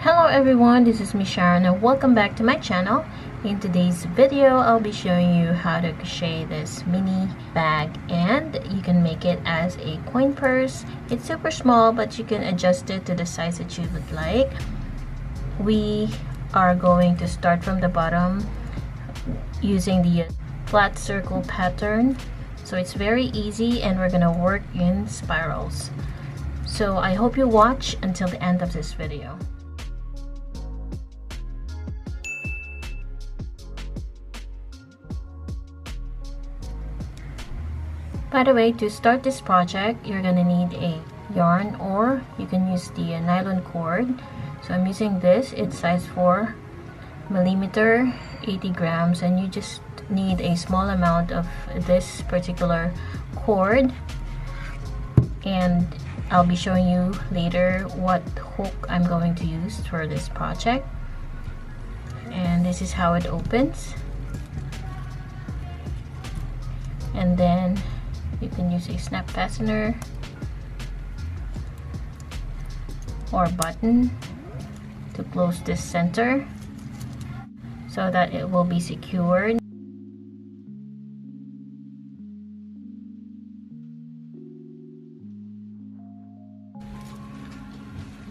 Hello everyone, this is Miss Sharon and welcome back to my channel. In today's video, I'll be showing you how to crochet this mini bag, and you can make it as a coin purse. It's super small, but you can adjust it to the size that you would like. We are going to start from the bottom using the flat circle pattern. So it's very easy and we're gonna work in spirals. So I hope you watch until the end of this video. By the way, to start this project, you're gonna need a yarn, or you can use the nylon cord. So I'm using this. It's size 4mm, 80 grams, and you just need a small amount of this particular cord. And I'll be showing you later what hook I'm going to use for this project. And this is how it opens. And then you can use a snap fastener or button to close this center so that it will be secured.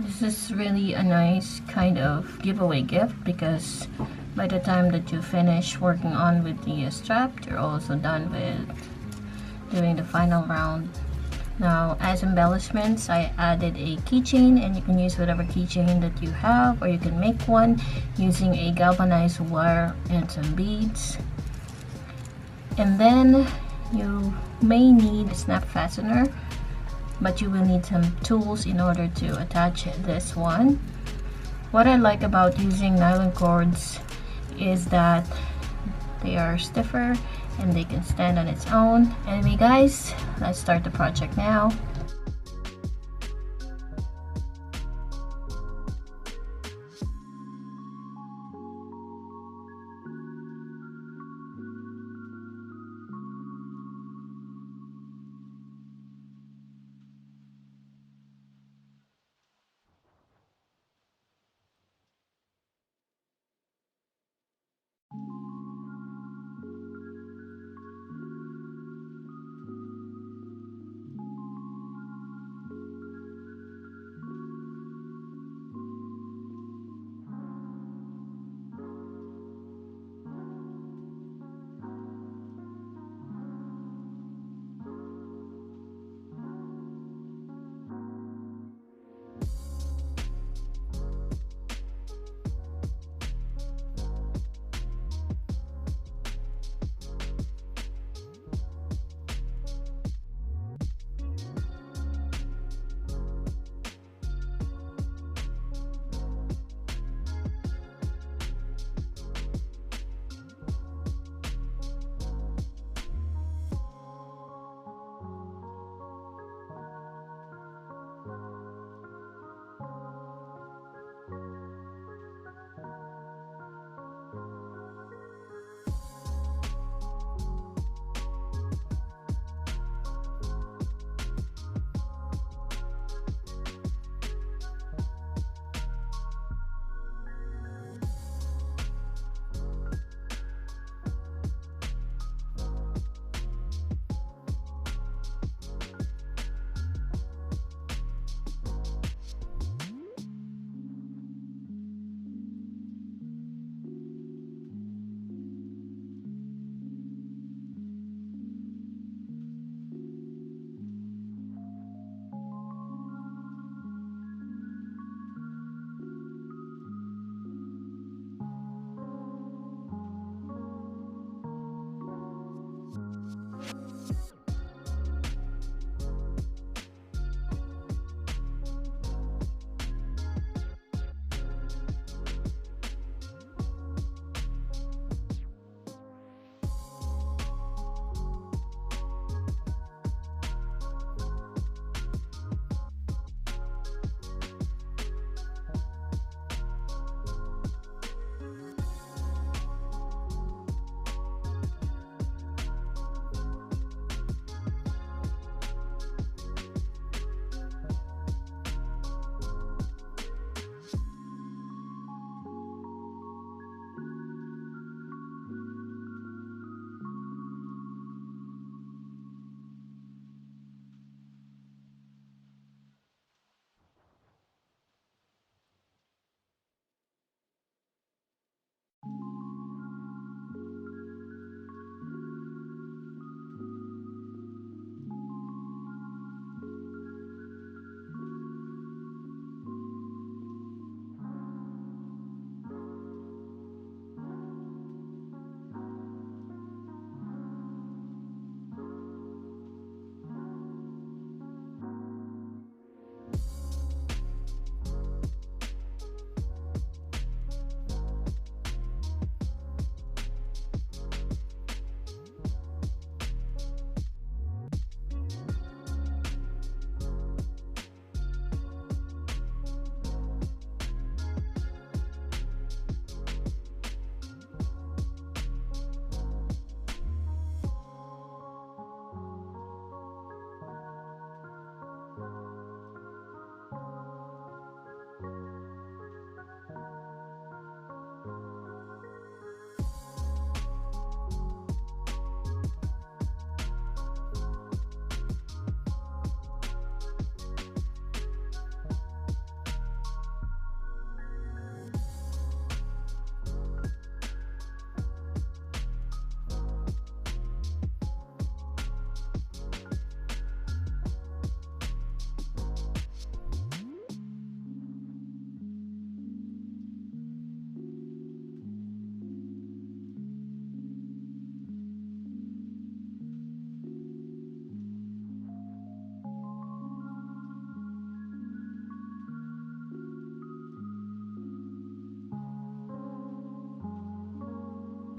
This is really a nice kind of giveaway gift, because by the time that you finish working on with the strap, you're also done with doing the final round. Now, as embellishments, I added a keychain, and you can use whatever keychain that you have, or you can make one using a galvanized wire and some beads. And then you may need a snap fastener, but you will need some tools in order to attach this one. What I like about using nylon cords is that they are stiffer and they can stand on its own. Anyway guys, let's start the project now.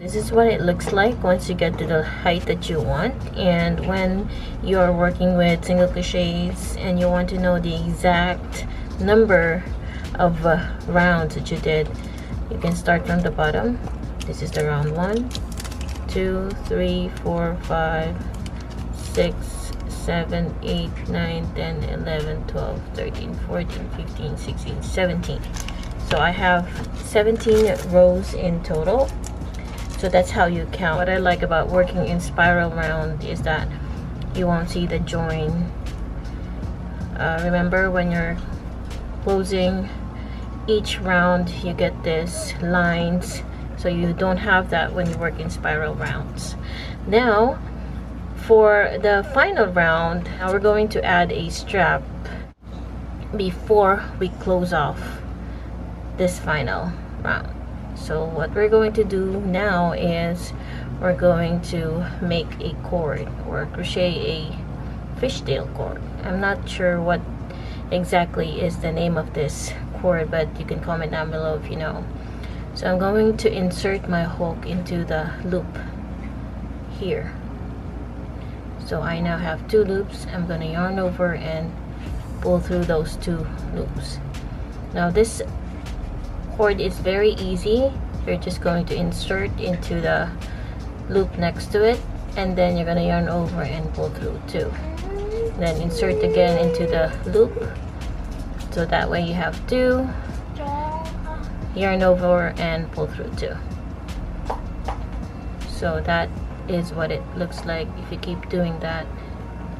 This is what it looks like once you get to the height that you want. And when you're working with single crochets and you want to know the exact number of rounds that you did, you can start from the bottom. This is the round 1, 2, 3, 4, 5, 6, 7, 8, 9, 10, 11, 12, 13, 14, 15, 16, 17. So I have 17 rows in total. So that's how you count. What I like about working in spiral round is that you won't see the join. Remember, when you're closing each round, you get this lines, so you don't have that when you work in spiral rounds. Now for the final round, now we're going to add a strap before we close off this final round. So what we're going to do now is we're going to make a cord or crochet a fishtail cord. I'm not sure what exactly is the name of this cord, but you can comment down below if you know. So I'm going to insert my hook into the loop here. So I now have 2 loops. I'm going to yarn over and pull through those 2 loops. Now this cord is very easy. You're just going to insert into the loop next to it, and then you're going to yarn over and pull through 2. Then insert again into the loop, so that way you have 2, yarn over and pull through 2. So that is what it looks like. If you keep doing that,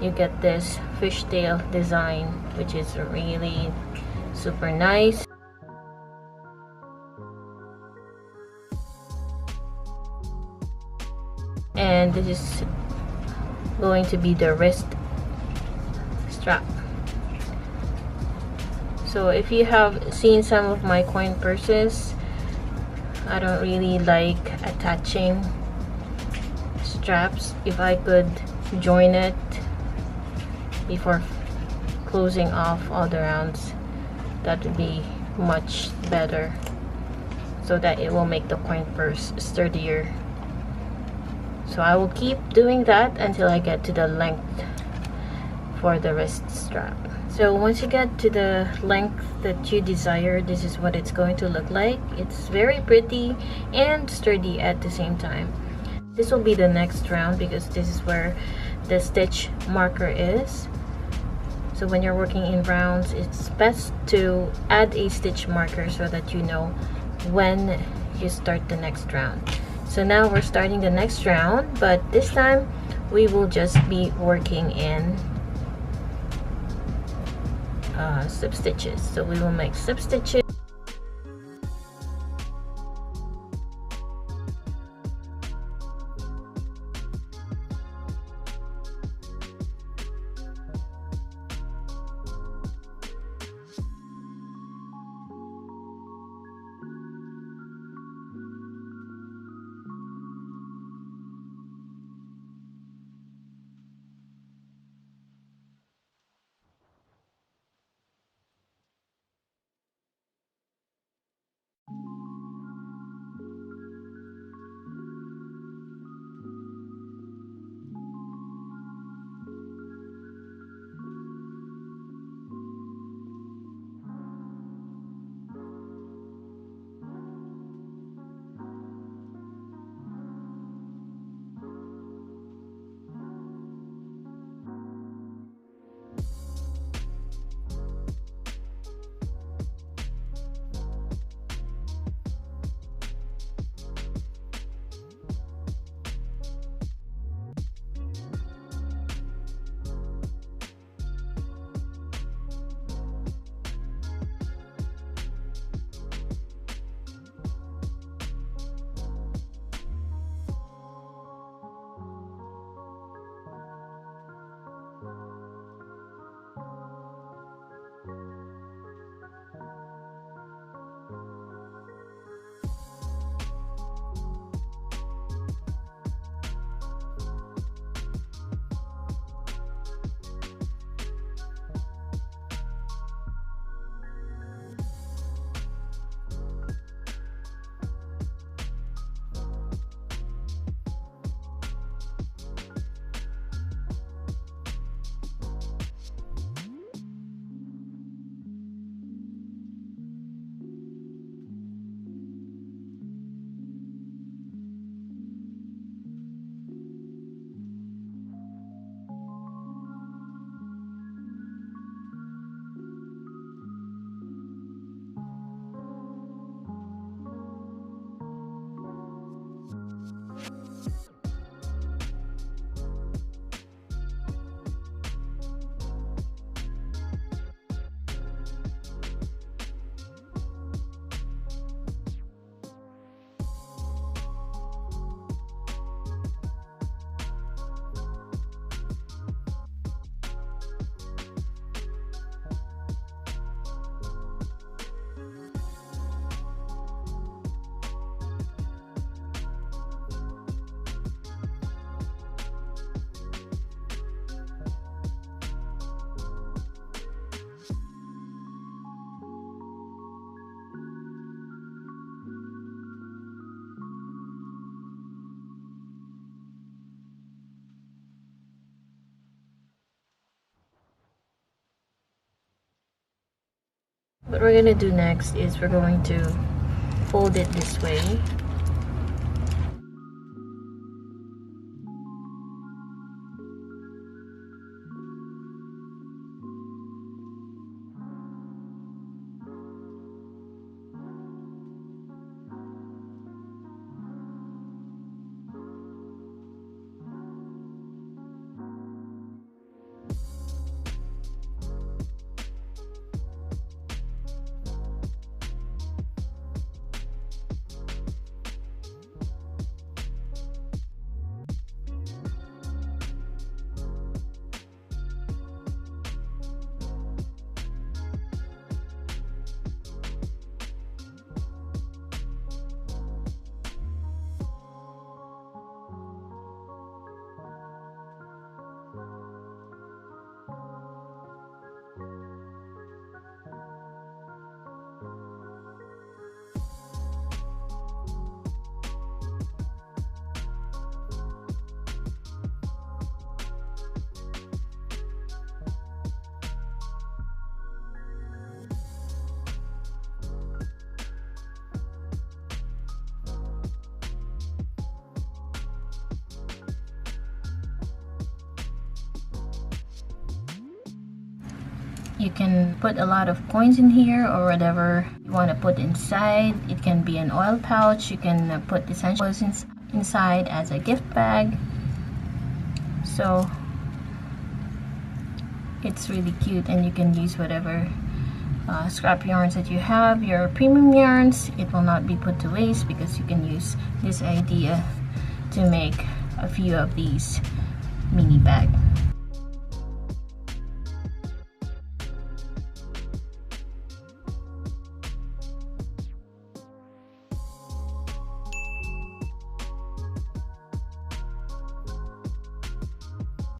you get this fishtail design, which is really super nice. And this is going to be the wrist strap. So if you have seen some of my coin purses, I don't really like attaching straps. If I could join it before closing off all the rounds, that would be much better, so that it will make the coin purse sturdier. So I will keep doing that until I get to the length for the wrist strap. So once you get to the length that you desire, this is what it's going to look like. It's very pretty and sturdy at the same time. This will be the next round because this is where the stitch marker is. So when you're working in rounds, it's best to add a stitch marker so that you know when you start the next round. So now we're starting the next round, but this time we will just be working in slip stitches. So we will make slip stitches. What we're gonna do next is we're going to fold it this way. You can put a lot of coins in here or whatever you want to put inside. It can be an oil pouch. You can put essentials inside as a gift bag. So it's really cute, and you can use whatever scrap yarns that you have, your premium yarns. It will not be put to waste because you can use this idea to make a few of these mini bags.